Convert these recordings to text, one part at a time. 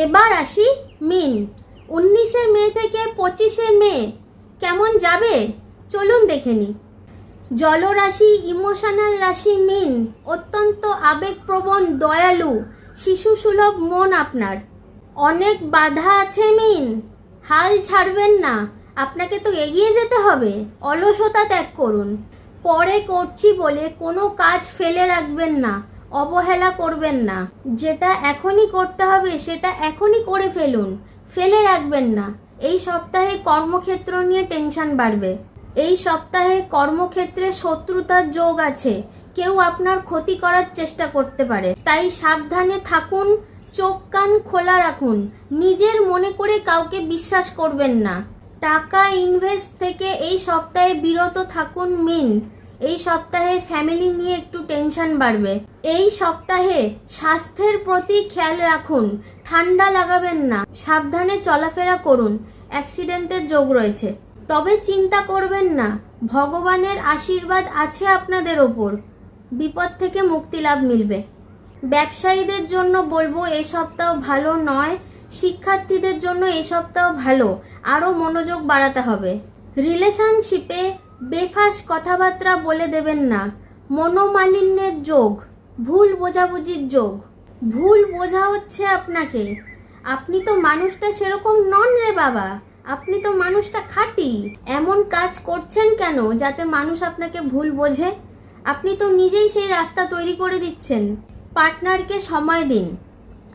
এবার আসি মিন। 19শে মে থেকে 25শে মে কেমন যাবে চলুন দেখে নিই। জলরাশি, ইমোশনাল রাশি মিন। অত্যন্ত আবেগপ্রবণ, দয়ালু, শিশুসুলভ মন আপনার। অনেক বাধা আছে মিন, হাল ছাড়বেন না। আপনাকে তো এগিয়ে যেতে হবে। অলসতা ত্যাগ করুন। পরে করছি বলে কোনো কাজ ফেলে রাখবেন না, অবহেলা করবেন না। যেটা এখনই করতে হবে সেটা এখনই করে ফেলুন, ফেলে রাখবেন না। এই সপ্তাহে কর্মক্ষেত্র নিয়ে টেনশন বাড়বে। এই সপ্তাহে কর্মক্ষেত্রে শত্রুতার যোগ আছে, কেউ আপনার ক্ষতি করার চেষ্টা করতে পারে, তাই সাবধানে থাকুন। চোখ কান খোলা রাখুন। নিজের মনে করে কাউকে বিশ্বাস করবেন না। টাকা ইনভেস্ট থেকে এই সপ্তাহে বিরত থাকুন মিন। এই সপ্তাহে ফ্যামিলি নিয়ে একটু টেনশন বাড়বে। এই সপ্তাহে স্বাস্থ্যের প্রতি খেয়াল রাখুন, ঠান্ডা লাগাবেন না, সাবধানে চলাফেরা করুন। অ্যাক্সিডেন্টের যোগ রয়েছে, তবে চিন্তা করবেন না, ভগবানের আশীর্বাদ আছে আপনাদের ওপর। বিপদ থেকে মুক্তি লাভ মিলবে। ব্যবসায়ীদের জন্য বলবো এ সপ্তাহ ভালো নয়। শিক্ষার্থীদের জন্য এ সপ্তাহ ভালো, আরও মনোযোগ বাড়াতে হবে। রিলেশনশিপে বেফাস কথাবার্তা বলে দেবেন না। মনোমালিন্যের যোগ, ভুল বোঝাবুঝির যোগ। ভুল বোঝা হচ্ছে আপনাকে। আপনি তো মানুষটা সেরকম নন রে বাবা, আপনি তো মানুষটা খাঁটি। এমন কাজ করছেন কেন যাতে মানুষ আপনাকে ভুল বোঝে? আপনি তো নিজেই সেই রাস্তা তৈরি করে দিচ্ছেন। পার্টনারকে সময় দিন।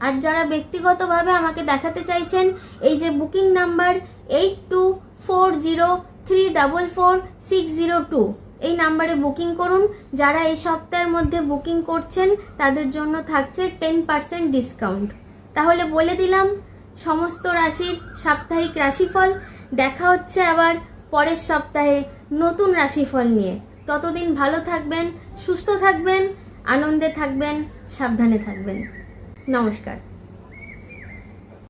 আর যারা ব্যক্তিগতভাবে আমাকে দেখাতে চাইছেন, এই যে বুকিং নাম্বার 8240344602, এই নাম্বারে বুকিং করুন। যারা এই সপ্তাহের মধ্যে বুকিং করছেন তাদের জন্য থাকছে 10% ডিসকাউন্ট। তাহলে বলে দিলাম সমস্ত রাশির সাপ্তাহিক রাশিফল। দেখা হচ্ছে আবার পরের সপ্তাহে নতুন রাশিফল নিয়ে। ততদিন ভালো থাকবেন, সুস্থ থাকবেন, আনন্দে থাকবেন, সাবধানে থাকবেন। নমস্কার।